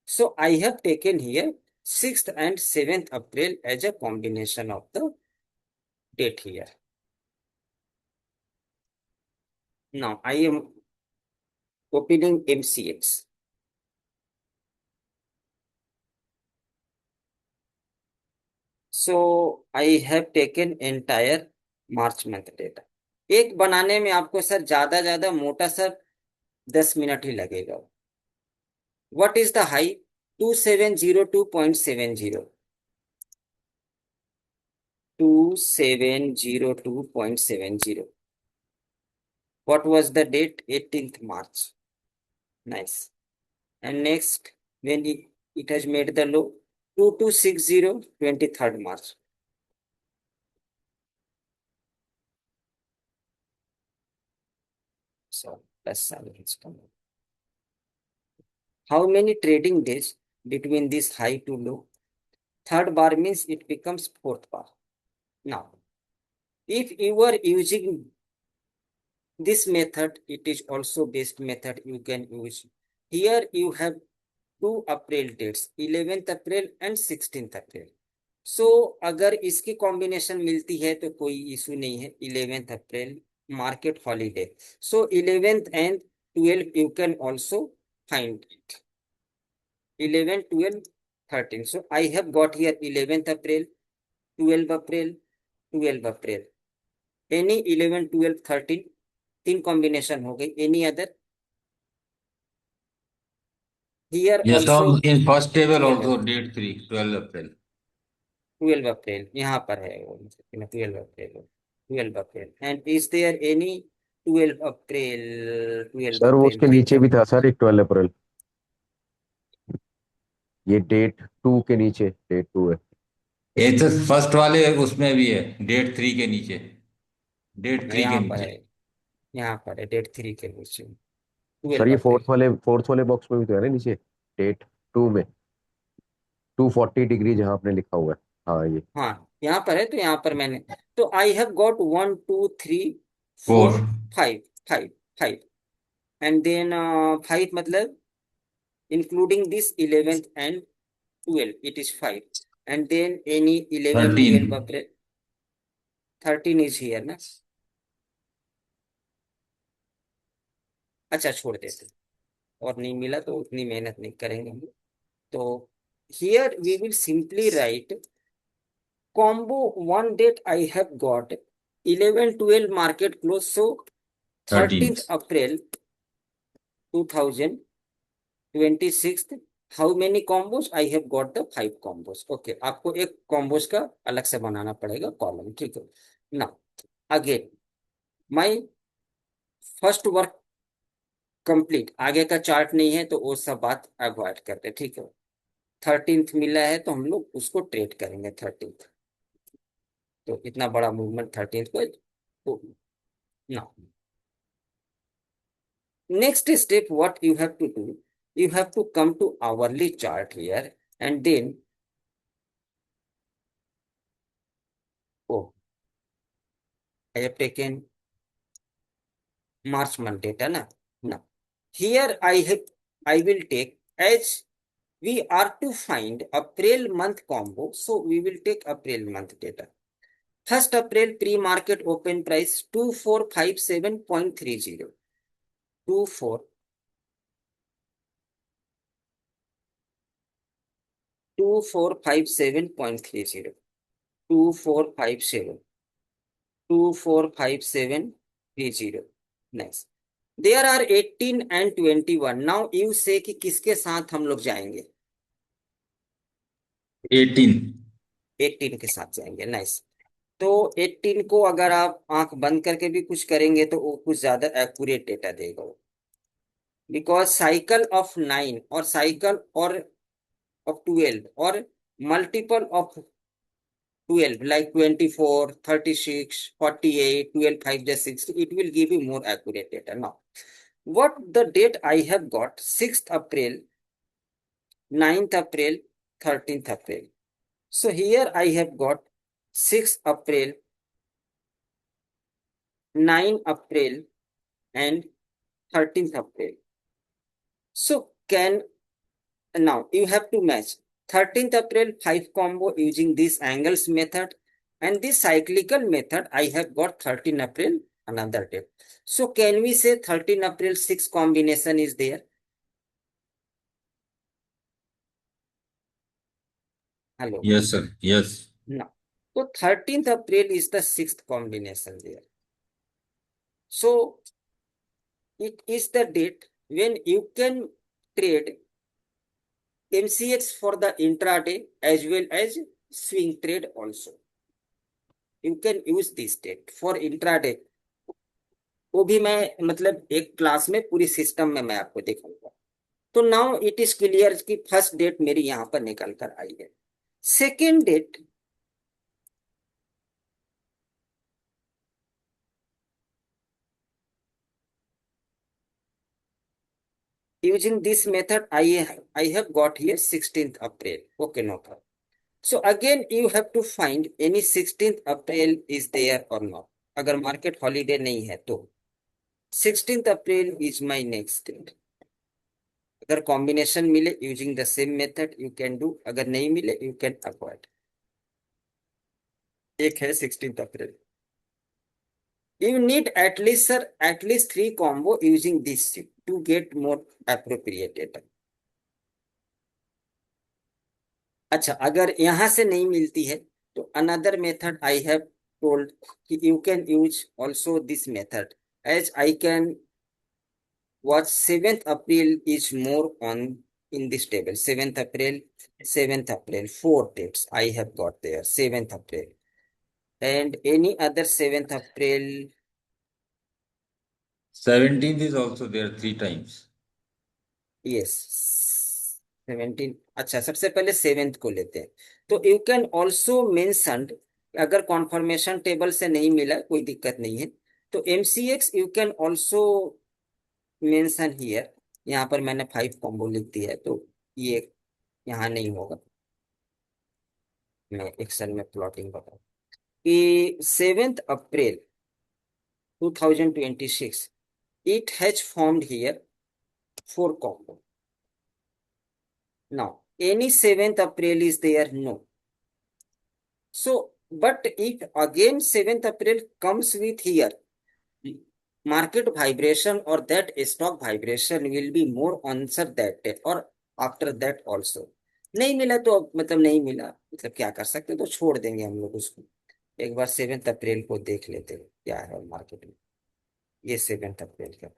So I have taken here 6th and 7th April as a combination of the date here. Now I am opening MCX. So I have taken entire March month data. एक बनाने में आपको sir ज्यादा मोटा sir 10 minute ही लगेगा। What is the high? 2702.70, 2702.70. What was the date? 18th March. Nice. And next, when it has made the low, 2260, 23rd March. So plus 7 is coming. How many trading days between this high to low? Third bar means it becomes fourth bar. Now, if you are using this method, it is also best method you can use. Here you have two April dates, 11th April and 16th April. So अगर इसकी combination मिलती है तो कोई issue नहीं है। 11th April market holiday. So 11th and 12th you can also find it. 11, 12, 13. So I have got here 11th April, 12 April, 12 April. Any 11, 12, 13, तीन combination हो गई। Any other? Here Yes, also in first table 12 also April. date 3, 12 April. 12 April यहाँ पर है वो 12 April, 12 April. And is there any 12 April, 12 sir वो April उसके नीचे here? भी था सर एक 12 अप्रैल, ये डेट 2 के नीचे डेट 2 है। ये तो फर्स्ट वाले उसमें भी है, डेट 3 के नीचे, डेट 3 के यहाँ पर नीचे। है, यहाँ पर है डेट 3 के नीचे सर 12 ये अप्रैल। फोर्थ वाले बॉक्स में भी तो है ना नीचे, डेट 2 में 240 डिग्री जहां आपने लिखा हुआ है। हाँ ये हाँ यहाँ पर है, तो यहाँ पर मैंने, तो I have got 1 2 3 4 4 5 5 5 and then 5 मतलब including this 11th and 12, it is 5. And then any 11, 12 13 April, 13 is here ना। अच्छा छोड़ देते, और नहीं मिला तो उतनी मेहनत नहीं करेंगे हम। तो here we will simply write combo one date I have got 11, 12 market close, so 13th 13 April 2026. How many combos? I have got the 5 combos. Okay, आपको एक combos का अलग से बनाना पड़ेगा कॉलम, ठीक है ना। Again my first work complete, आगे का चार्ट नहीं है तो वो सब बात अवॉइड करते, ठीक है। 13th मिला है तो हम लोग उसको ट्रेड करेंगे 13th, तो इतना बड़ा मूवमेंट 13th को तो ना। Next step what you have to do, you have to come to hourly chart here and then oh I have taken March month data na. Now here I will take, as we are to find April month combo, so we will take April month data. First April pre-market open price 2457.30, 2457.30, 2457, 245730. Next, there are 18 and 21. Now you say कि किसके साथ हम लोग जाएंगे? 18 18 के साथ जाएंगे। Nice. तो 18 को अगर आप आंख बंद करके भी कुछ करेंगे तो वो कुछ ज्यादा एक्यूरेट डेटा देगा, बिकॉज साइकिल ऑफ 9 और साइकिल और ऑफ 12 और multiple of 12 like 24, 36, 48, 12, 5 just 60, it will give you more accurate data. Now, what the date I have got? 6th April, 9th April, 13th April. So here I have got 6th April, 9 April and 13th April. So now you have to match 13th April 5 combo using this angles method, and this cyclical method I have got 13 April another date. So can we say 13 April 6 combination is there? Hello. Yes sir, yes. No. So 13th April is the 6th combination there. So it is the date when you can trade MCX for the intraday as well as swing trade also. You can use this date for intraday. वो भी मैं मतलब एक class में पूरी system में मैं आपको दिखाऊंगा. तो नाउ इट इज क्लियर कि फर्स्ट डेट मेरी यहां पर निकल कर आई है. Second date, using this method I have got here 16th April. Okay, no problem. So again you have to find any 16th April is there or not. अगर market holiday नहीं है तो 16th April is my next date. अगर combination मिले using the same method you can do, अगर नहीं मिले you can avoid. एक है 16th April. You need at least, sir, at least 3 combo using this to get more appropriate data. अच्छा, अगर यहां से नहीं मिलती है तो another method I have told कि you can use also this method as I can watch 7th April is more on in this table. 7th April 4 dates I have got there. 7th April and any other 7th April. 17th is also there 3 times. Yes 17. अच्छा, सबसे पहले 7th को लेते हैं. तो you can also mention, अगर conformation table से नहीं मिला कोई दिक्कत नहीं है तो MCX you can also mention here. यहाँ पर मैंने 5 कॉम्बो लिख दिया है तो ये यहाँ नहीं होगा. मैं एक्सेल में प्लॉटिंग बताऊँ कि 7th April 2026 it has formed here 4 combo. Now any 7th April is there? No. So but if again 7th April comes with here market vibration or that stock vibration will be more answer that day or after that also. नहीं मिला तो मतलब नहीं मिला, मतलब क्या कर सकते, तो छोड़ देंगे हम लोग उसको. एक बार 7th April को देख लेते हैं क्या है मार्केट में. ये 7th April का.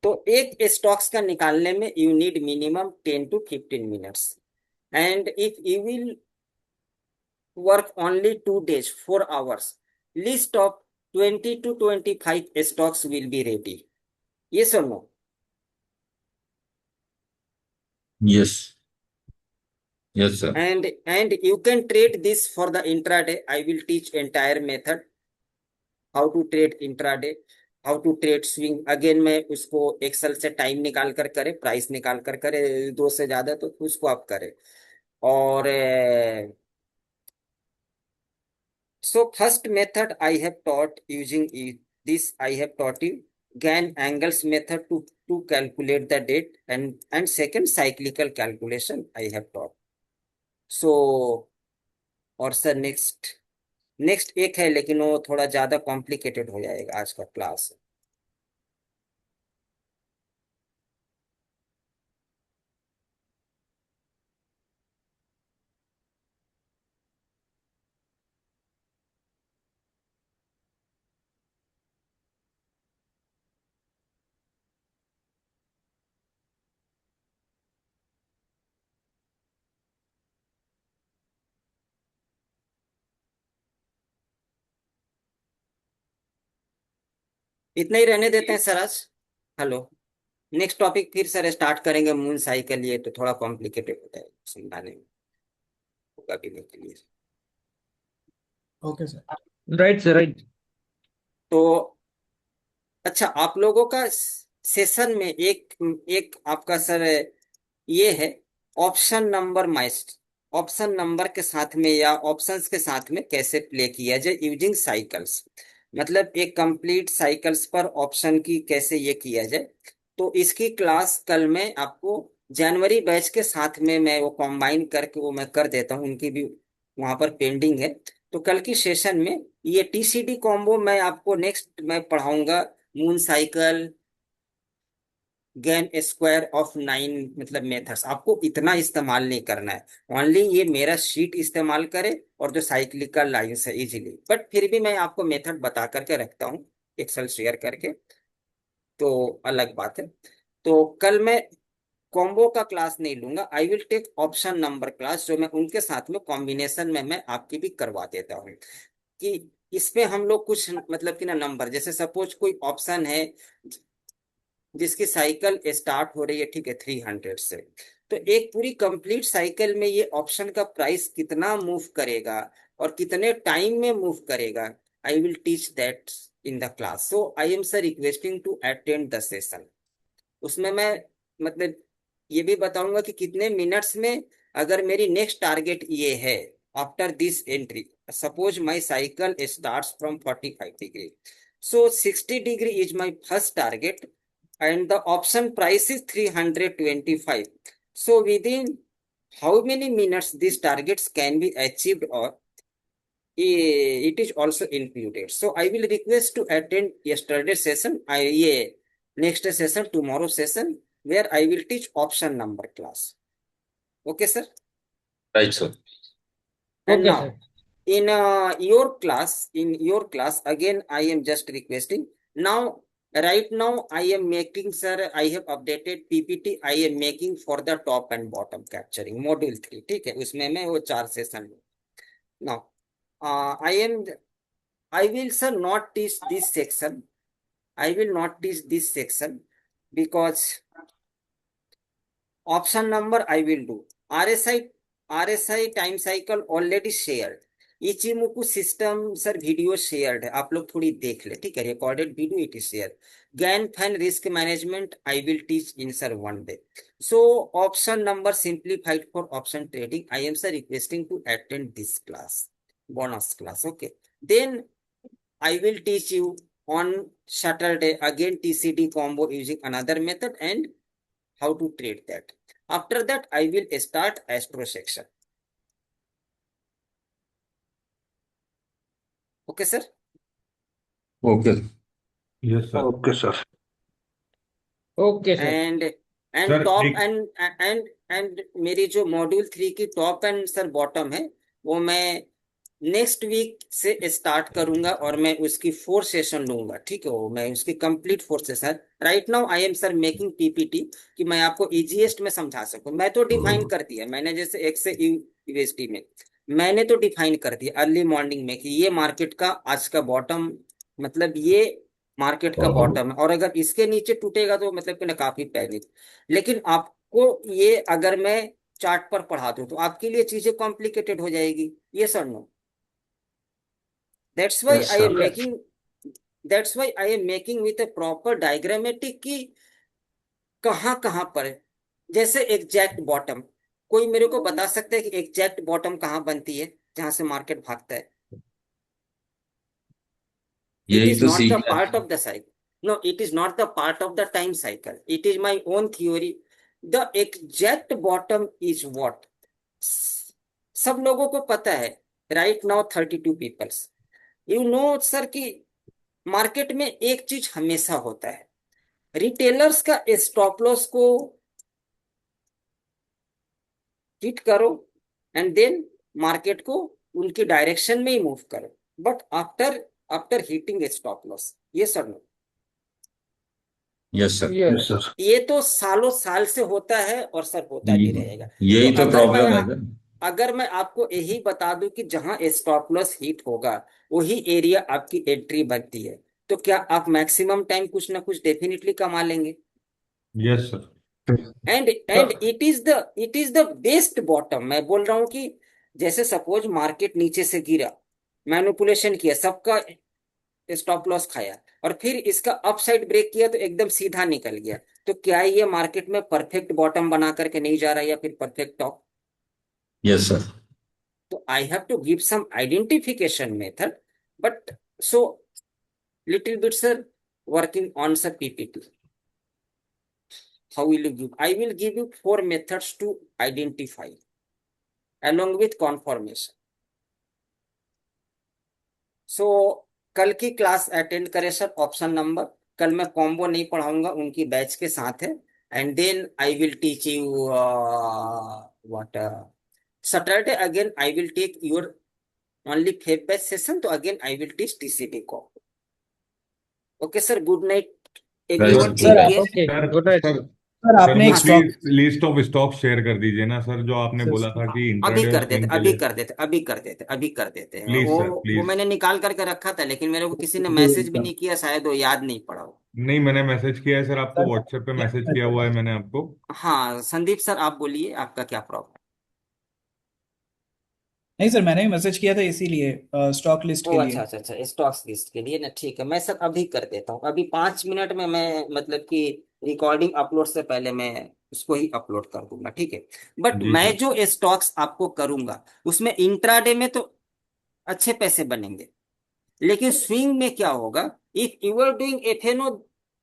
तो एक स्टॉक्स का निकालने में you need minimum 10 to 15 minutes and if you will work only 2 days 4 hours, list of 20 to 25 stocks will be ready. Yes or no? Yes. Yes, sir. And you can trade this for the intraday. I will teach entire method how to trade intraday, how to trade swing. Again मैं उसको Excel से time निकाल कर करे, price निकाल कर करे, 2 से ज्यादा तो उसको आप करे. और so first method I have taught using this I have taught you Gann angles method to calculate the date and second cyclical calculation I have taught. So और सर नेक्स्ट एक है लेकिन वो थोड़ा ज्यादा कॉम्प्लिकेटेड हो जाएगा आज का क्लास. इतना ही रहने देते हैं सर आज. हेलो, नेक्स्ट टॉपिक फिर सर स्टार्ट करेंगे मून साइकिल. ये तो थोड़ा कॉम्प्लिकेटेड होता है समझाने में, होगा भी नहीं clear. Okay, sir. Right, sir, right. तो अच्छा, आप लोगों का सेशन में एक एक आपका सर ये है option number mist. Option number के साथ में या ऑप्शंस के साथ में कैसे प्ले किया जाए यूजिंग साइकिल्स, मतलब एक कंप्लीट साइकिल्स पर ऑप्शन की कैसे ये किया जाए. तो इसकी क्लास कल मैं आपको जनवरी बैच के साथ में मैं वो कंबाइन करके वो मैं कर देता हूँ, उनकी भी वहां पर पेंडिंग है. तो कल की सेशन में ये TCD कॉम्बो मैं आपको नेक्स्ट मैं पढ़ाऊंगा. Moon cycle, gain square of 9 मतलब मेथड्स, आपको इतना इस्तेमाल नहीं करना है। ओनली ये मेरा शीट इस्तेमाल करे और जो साइक्लिकल लाइंस है इजीली, बट फिर भी मैं आपको मेथड बता करके रखता हूँ एक्सेल शेयर करके, तो अलग बात है। तो कल मैं कॉम्बो का क्लास नहीं लूंगा, I will take option number class, जो मैं उनके साथ में कॉम्बिनेशन में मैं आपकी भी करवा देता हूँ कि इसमें हम लोग कुछ मतलब कि ना नंबर, जैसे सपोज कोई ऑप्शन है जिसकी साइकिल स्टार्ट हो रही है, ठीक है, 300 से, तो एक पूरी कंप्लीट साइकिल में ये ऑप्शन का प्राइस कितना मूव करेगा और कितने टाइम में मूव करेगा, I will teach that in the class. So I am sir requesting to attend the session. उसमें मैं मतलब ये भी बताऊंगा कि कितने मिनट्स में, अगर मेरी नेक्स्ट टारगेट ये है after this entry, suppose my cycle starts from 45 degree, so 60 degree is my first target and the option price is 325. So within how many minutes these targets can be achieved, or it is also included. So I will request to attend yesterday's session, next session, tomorrow session, where I will teach option number class. Okay, sir? Right, sir. And Okay, now, sir. in your class, again, I am just requesting. Now, right now, I am making, sir, I have updated PPT. I am making for the top and bottom capturing module 3. ठीक है, उसमें मैं वो 4 session लूँ. Now, I will, sir, not teach this section. I will not teach this section because option number I will do. RSI time cycle already shared. Ichimoku system sir video shared है, आप लोग थोड़ी देख ले, ठीक है, recorded video it is share. Gann fan risk management I will teach in sir 1 day. So option number simplified for option trading, I am sir requesting to attend this class, bonus class. Okay, then I will teach you on Saturday again TCD combo using another method and how to trade that. After that, I will start Astro section. Okay, sir? Okay. Yes sir. Okay sir. Okay, sir. And Sir, top एक- and मेरी जो module 3 की top and sir bottom है, वो मैं next week से start करूंगा और मैं उसकी 4 सेशन लूंगा, ठीक है, वो मैं उसकी complete 4 session. Right now I am sir making PPT कि मैं आपको इजीएस्ट में समझा सकूं. मैं तो डिफाइन कर दिया मैंने, जैसे एक्स से यूएसडी में मैंने तो डिफाइन कर दिया अर्ली मॉर्निंग में कि ये मार्केट का आज का बॉटम, मतलब ये मार्केट का बॉटम है, और अगर इसके नीचे टूटेगा तो मतलब कि ना काफी पैनिक. लेकिन आपको ये अगर मैं चार्ट पर पढ़ा दूं तो आपके लिए चीजें कॉम्प्लिकेटेड हो जाएगी. ये sir no, that's why Yes, I sir. am making, that's why I am making with a proper diagrammatic कि कहाँ कहाँ पर है. जैसे एग्जैक्ट बॉटम, कोई मेरे को बता सकता है कि एग्जैक्ट बॉटम कहाँ बनती है जहां से मार्केट भागता है? It यही is तो not the सीखना part है. of the cycle. No, it is not the part of the time cycle. It is my own theory. The exact bottom is what? सब लोगों को पता है. Right now 32 peoples. You know sir कि market में एक चीज हमेशा होता है, रिटेलर्स का स्टॉप लॉस को हिट करो एंड देन मार्केट को उनकी डायरेक्शन में ही मूव करो, but after after hitting stop loss. ये sir no, yes sir. Yes, Yes. sir. ये तो सालों साल से होता है और सर होता भी रहेगा. यही तो अगर प्रॉब्लम मैं है सर. अगर मैं आपको यही बता दूं कि जहां स्टॉप लॉस हिट होगा वही एरिया आपकी एंट्री बनती है, तो क्या आप मैक्सिमम टाइम कुछ ना कुछ डेफिनेटली कमा लेंगे? Yes sir. And it is the best bottom. मैं बोल रहा हूं कि जैसे सपोज मार्केट नीचे से गिरा, मैनिपुलेशन किया, सबका स्टॉप लॉस खाया, और फिर इसका अपसाइड ब्रेक किया तो एकदम सीधा निकल गया, तो क्या ये मार्केट में परफेक्ट बॉटम बना करके नहीं जा रहा या फिर परफेक्ट टॉप? Yes sir. तो I have to give some identification method, but so little bit sir working on sir PPT. How will you give? I will give you 4 methods to identify along with confirmation. So कल की class attend करें sir. Option number कल मैं combo नहीं पढ़ाऊंगा, उनकी batch के साथ है, and then I will teach you what Saturday again I will take your only faith based session. So again I will teach TCP code. Okay, sir. Good night, everyone. Good Sir, Take night. care. okay. Sir Good night. Sir sir sir आपने वो एक हाँ stock please list of stock share कर दीजिए ना sir, जो आपने बोला था कि अभी इंट्राडे और कर देते स्विंग के अभी लिए। कर देते अभी कर देते अभी कर देते हैं। प्लीज सर वो प्लीज। मैंने निकाल करके रखा था, लेकिन मेरे को किसी ने मैसेज भी नहीं किया, शायद वो याद नहीं पड़ा हो। नहीं, मैंने मैसेज किया है सर आपको, सर व्हाट्सएप पे मैसेज किया हुआ है मैंने आपको। हाँ संदीप सर, आप बोलिए आपका क्या प्रॉब्लम। नहीं सर, मैंने भी मैसेज किया था इसीलिए स्टॉक लिस्ट ओ के अच्छा लिए। अच्छा अच्छा, स्टॉक्स लिस्ट के लिए ना, ठीक है। मैं सर अभी कर देता हूँ, अभी 5 मिनट में मैं मतलब कि रिकॉर्डिंग अपलोड से पहले मैं उसको ही अपलोड कर दूंगा, ठीक है। बट जी मैं सर। जो स्टॉक्स आपको करूंगा उसमें इंट्राडे में तो अच्छे पैसे बनेंगे, लेकिन स्विंग में क्या होगा, if you are doing FNO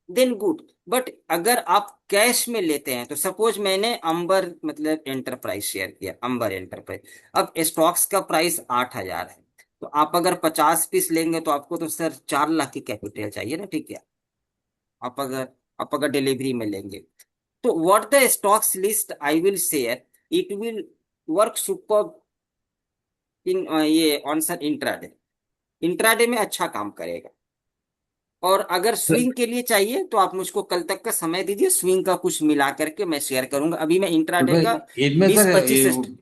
then good, but अगर आप कैश में लेते हैं तो सपोज मैंने अंबर मतलब एंटरप्राइज शेयर किया, अंबर एंटरप्राइज, अब स्टॉक्स का प्राइस 8,000 है, तो आप अगर 50 पीस लेंगे तो आपको तो सर 4 लाख की कैपिटल चाहिए ना, ठीक है। आप अगर डिलीवरी में लेंगे तो what the stocks list I will share, it will work super in ये ऑन सर इंट्राडे, इंट्राडे में अच्छा काम करेगा। और अगर स्विंग के लिए चाहिए तो आप मुझको कल तक का समय दीजिए, स्विंग का कुछ मिला करके मैं शेयर करूंगा। अभी मैं इंट्राडे का इनमें सर 20-25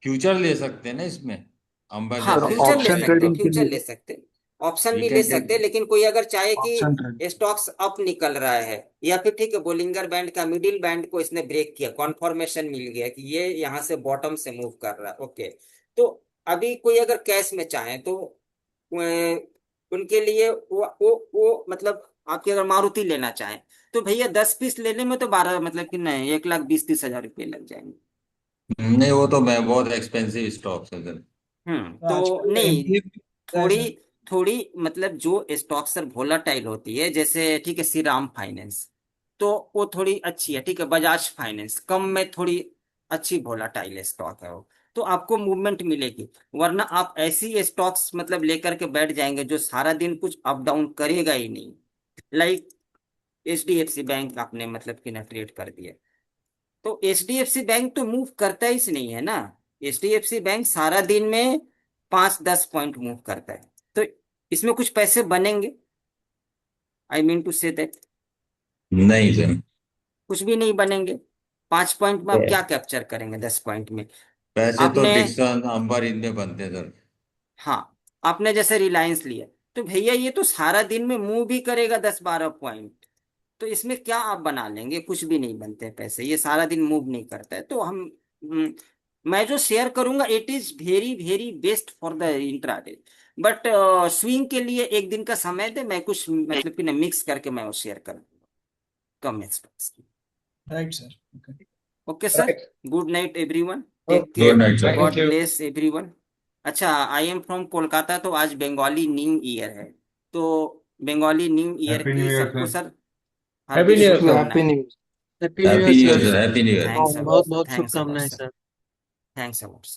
फ्यूचर ले सकते हैं ना इसमें, अंबर हाँ सर जैसे फ्यूचर ले ऑप्शन सकते हैं, ट्रेडिंग के फ्यूचर ले लिए सकते हैं, ऑप्शन भी ले वीकेंड सकते हैं, ट्रेड। लेकिन कोई अगर चाहे ऑप्शन ट्रेड कि स्टॉक्स अप निकल रहा है, या फिर ठीक है बोलिंगर बैंड का मिडिल बैंड को इसने ब्रेक किया, कॉन्फर्मेशन मिल गया कि ये यहाँ से बॉटम से मूव कर रहा है, ओके। तो अभी कोई अगर कैश में चाहे तो उनके लिए वो मतलब आपकी अगर मारुति लेना चाहे तो भैया 10 पीस लेने में तो 12 मतलब कि नहीं 1,20,30,000 रुपये लग जाएंगे। नहीं, वो तो मैं बहुत एक्सपेंसिव स्टॉक्स है सर। तो तो आजकल नहीं, एमबीए भी होता है थोड़ी सर। थोड़ी मतलब जो स्टॉक सर वोलाटाइल होती है, जैसे ठीक है श्रीराम फाइनेंस, तो वो थोड़ी अच्छी है, ठीक है। बजाज फाइनेंस कम में थोड़ी अच्छी वोलाटाइल स्टॉक है वो, तो आपको मूवमेंट मिलेगी। वरना आप ऐसी स्टॉक्स मतलब लेकर के बैठ जाएंगे जो सारा दिन कुछ अप डाउन करेगा ही नहीं, लाइक HDFC बैंक आपने मतलब कि ना ट्रेड कर दिया, तो HDFC बैंक तो मूव करता ही नहीं है ना। HDFC बैंक सारा दिन में 5-10 पॉइंट मूव करता है, तो इसमें कुछ पैसे बनेंगे, I mean to say that नहीं सर, कुछ भी नहीं बनेंगे। 5 पॉइंट में आप क्या कैप्चर करेंगे 10 पॉइंट में। पैसे तो आपने डिक्सन अंबर इनमें बनते हैं सर। हाँ, आपने जैसे रिलायंस लिया, तो भैया ये तो सारा दिन में मूव भी करेगा 10-12 पॉइंट, तो इसमें क्या आप बना लेंगे, कुछ भी नहीं बनते हैं पैसे, ये सारा दिन मूव नहीं करता है। तो मैं जो शेयर करूंगा it is very very best for the intraday, but swing के लिए एक दिन का समय दे, मैं कुछ मतलब कि ना मिक्स करके मैं वो शेयर कर दूंगा कम स्टॉक्स की। Right sir. Okay. Okay sir, good night everyone, take Okay. Care, good night sir. God Thank you. Bless everyone. अच्छा, आई एम फ्रॉम कोलकाता, तो आज बंगाली न्यू ईयर है, तो Bengali new year happy new की ईयर सबको सर। सर Happy हार्दिक New Year, sir. Happy शुभकामनाएं। New happy new happy year new year sir. Sir, happy new year. Thanks बहुत बहुत थैंक्स अलॉट शुभकामनाएं सर, सर। Thanks a lot.